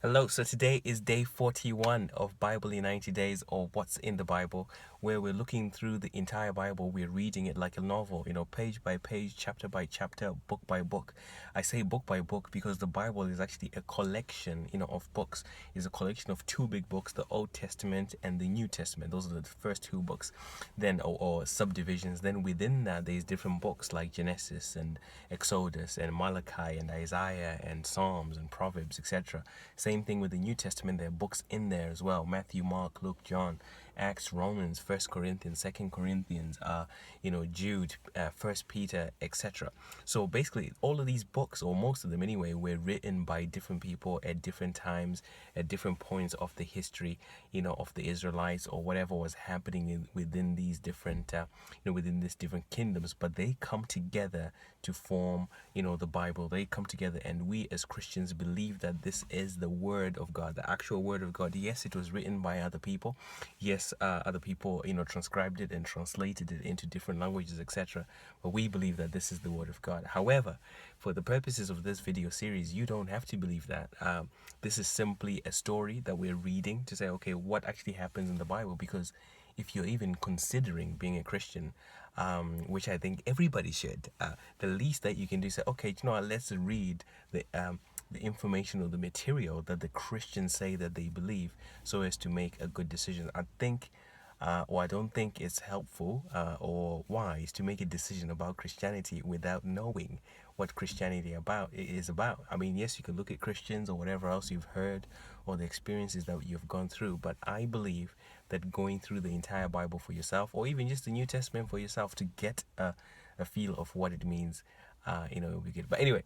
Hello, so today is day 41 of Bible in 90 Days, or What's in the Bible, where we're looking through the entire Bible. We're reading it like a novel, page by page, chapter by chapter, book by book. I say book by book because the Bible is actually a collection, of books. It's a collection of two big books, the Old Testament and the New Testament. Those are the first two books, then or subdivisions. Then within that, there's different books like Genesis and Exodus and Malachi and Isaiah and Psalms and Proverbs, etc. Same thing with the New Testament. There are books in there as well: Matthew, Mark, Luke, John, Acts, Romans, First Corinthians, Second Corinthians, Jude, First Peter, etc. So basically, all of these books, or most of them anyway, were written by different people at different times, at different points of the history, of the Israelites, or whatever was happening within these different, within these different kingdoms. But they come together to form, the Bible. They come together, and we as Christians believe that this is the Word of God, the actual Word of God. Yes, it was written by other people. Yes, other people, transcribed it and translated it into different languages, etc. But we believe that this is the Word of God. However, for the purposes of this video series, you don't have to believe that. This is simply a story that we're reading to say, okay, what actually happens in the Bible? Because if you're even considering being a Christian, which I think everybody should, the least that you can do is say, okay, let's read the information or the material that the Christians say that they believe, so as to make a good decision. I don't think it's helpful or wise to make a decision about Christianity without knowing what Christianity is about. I mean, yes, you can look at Christians or whatever else you've heard or the experiences that you've gone through, but I believe that going through the entire Bible for yourself, or even just the New Testament for yourself, to get a feel of what it means, it'll be good. But anyway,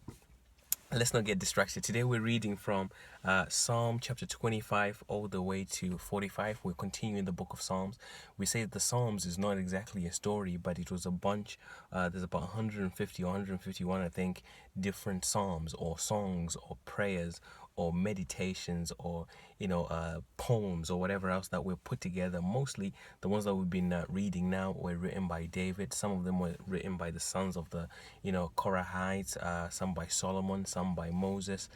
let's not get distracted. Today we're reading from Psalm chapter 25 all the way to 45. We're continuing the book of Psalms. We say the Psalms is not exactly a story, but it was a bunch. There's about 150 or 151, I think, different psalms or songs or prayers or meditations or poems or whatever else that were put together. Mostly the ones that we've been reading now were written by David. Some of them were written by the sons of the Korahites, some by Solomon, some by Moses,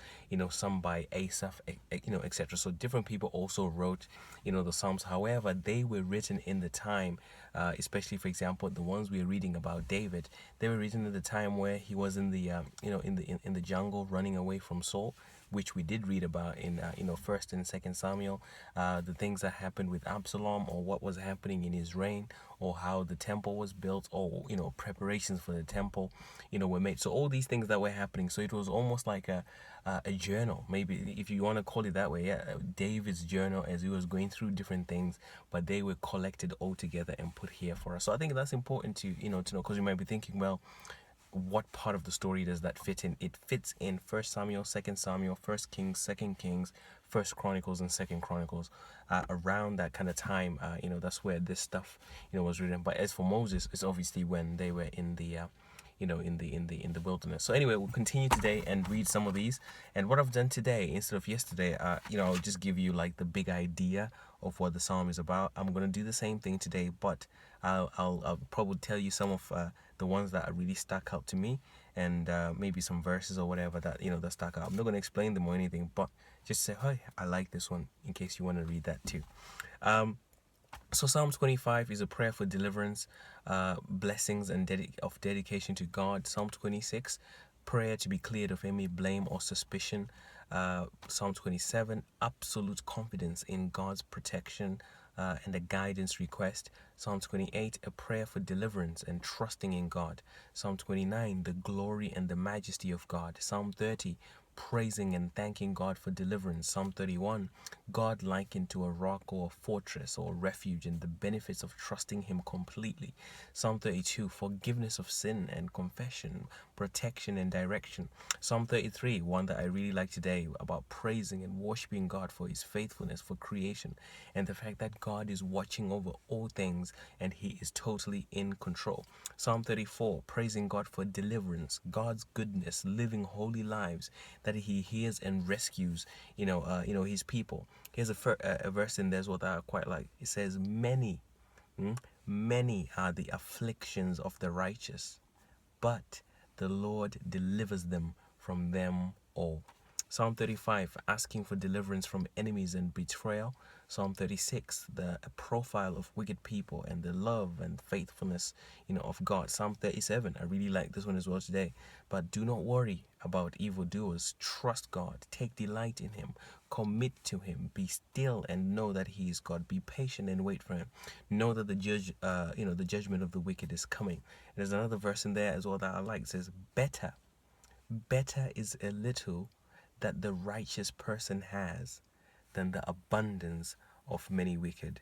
some by Asaph, etc. So different people also wrote the Psalms. However, they were written in the time, especially, for example, the ones we're reading about David, they were written at the time where he was in the in the jungle running away from Saul, which we did read about in First and Second Samuel, the things that happened with Absalom, or what was happening in his reign, or how the temple was built, or preparations for the temple were made. So all these things that were happening, so it was almost like a journal, maybe, if you want to call it that way. Yeah, David's journal as he was going through different things, but they were collected all together and put here for us. So I think that's important to to know, because you might be thinking, well, what part of the story does that fit in? It fits in First Samuel, Second Samuel, First Kings, Second Kings, First Chronicles, and Second Chronicles. Around that kind of time, that's where this stuff was written. But as for Moses, it's obviously when they were in the in the wilderness. So anyway, we'll continue today and read some of these. And what I've done today, instead of yesterday, I'll just give you like the big idea of what the psalm is about. I'm going to do the same thing today, but I'll probably tell you some of the ones that really stuck out to me, and maybe some verses or whatever that that stuck out. I'm not going to explain them or anything, but just say, hey, I like this one, in case you want to read that too. So Psalm 25 is a prayer for deliverance, blessings, and of dedication to God. Psalm 26, prayer to be cleared of any blame or suspicion. Psalm 27, absolute confidence in God's protection and a guidance request. Psalm 28, a prayer for deliverance and trusting in God. Psalm 29, the glory and the majesty of God. Psalm 30, praising and thanking God for deliverance. Psalm 31, God likened to a rock or a fortress or a refuge, and the benefits of trusting Him completely. Psalm 32, forgiveness of sin and confession, protection and direction. Psalm 33, one that I really like today, about praising and worshiping God for His faithfulness, for creation, and the fact that God is watching over all things and He is totally in control. Psalm 34, praising God for deliverance, God's goodness, living holy lives, that He hears and rescues, His people. Here's a verse in there as well that I quite like. It says, many are the afflictions of the righteous, but the Lord delivers them from them all. Psalm 35, asking for deliverance from enemies and betrayal. Psalm 36, the profile of wicked people and the love and faithfulness, of God. Psalm 37, I really like this one as well today. But do not worry about evildoers. Trust God. Take delight in Him. Commit to Him. Be still and know that He is God. Be patient and wait for Him. Know that the judgment of the wicked is coming. And there's another verse in there as well that I like. It says, better is a little that the righteous person has than the abundance of many wicked.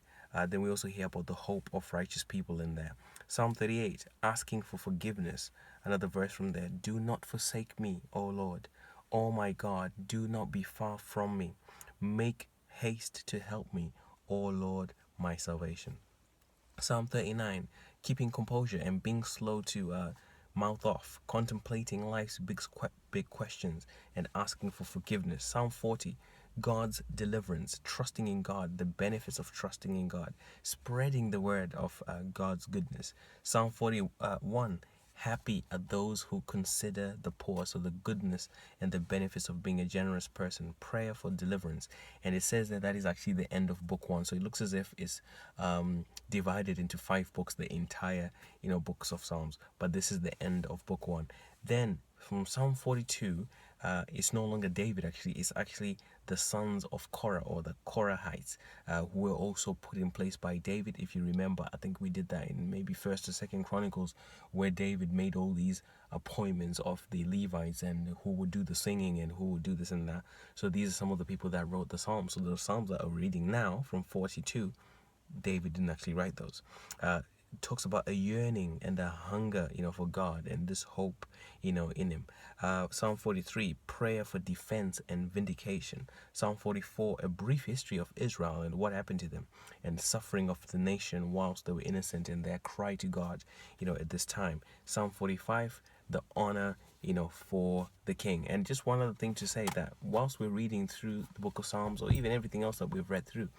Then we also hear about the hope of righteous people in there. Psalm 38, asking for forgiveness. Another verse from there. Do not forsake me, O Lord. O my God, do not be far from me. Make haste to help me, O Lord, my salvation. Psalm 39, keeping composure and being slow to mouth off, contemplating life's big questions and asking for forgiveness. Psalm 40, God's deliverance, trusting in God, the benefits of trusting in God, spreading the word of God's goodness. Psalm 41, happy are those who consider the poor, so the goodness and the benefits of being a generous person. Prayer for deliverance, and it says that is actually the end of book 1. So it looks as if it's divided into 5 books, the entire books of Psalms. But this is the end of book 1. Then from Psalm 42, it's no longer David. Actually, it's actually the sons of Korah, or the Korahites, who were also put in place by David. If you remember, I think we did that in maybe First or Second Chronicles, where David made all these appointments of the Levites and who would do the singing and who would do this and that. So these are some of the people that wrote the Psalms. So the Psalms that I'm reading now from 42, David didn't actually write those. It talks about a yearning and a hunger, for God, and this hope, in Him. Psalm 43, prayer for defense and vindication. Psalm 44, a brief history of Israel and what happened to them, and suffering of the nation whilst they were innocent, and their cry to God, at this time. Psalm 45, the honor, for the king. And just one other thing to say, that whilst we're reading through the book of Psalms, or even everything else that we've read through,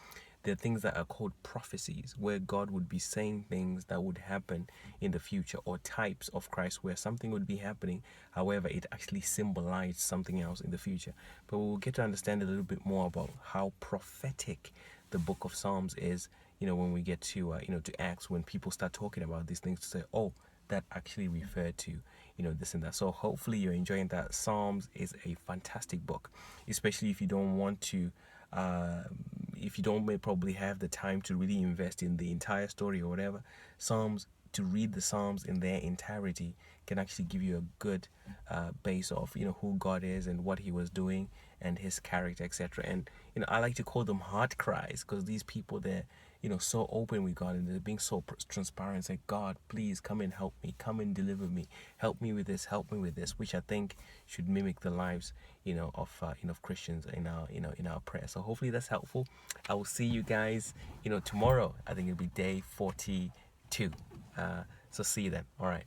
there are things that are called prophecies, where God would be saying things that would happen in the future, or types of Christ where something would be happening, however it actually symbolized something else in the future. But we'll get to understand a little bit more about how prophetic the book of Psalms is, when we get to to Acts, when people start talking about these things, to say, oh, that actually referred to this and that. So hopefully you're enjoying that. Psalms is a fantastic book, especially if you don't want to if you don't may probably have the time to really invest in the entire story or whatever. Psalms, to read the Psalms in their entirety, can actually give you a good base of who God is and what He was doing and His character, etc. And I like to call them heart cries, because these people, they're so open with God, and they're being so transparent. Say, God, please come and help me, come and deliver me, help me with this, which I think should mimic the lives of Christians in our prayer. So hopefully that's helpful. I will see you guys tomorrow. I think it'll be day 42. So see you then. All right.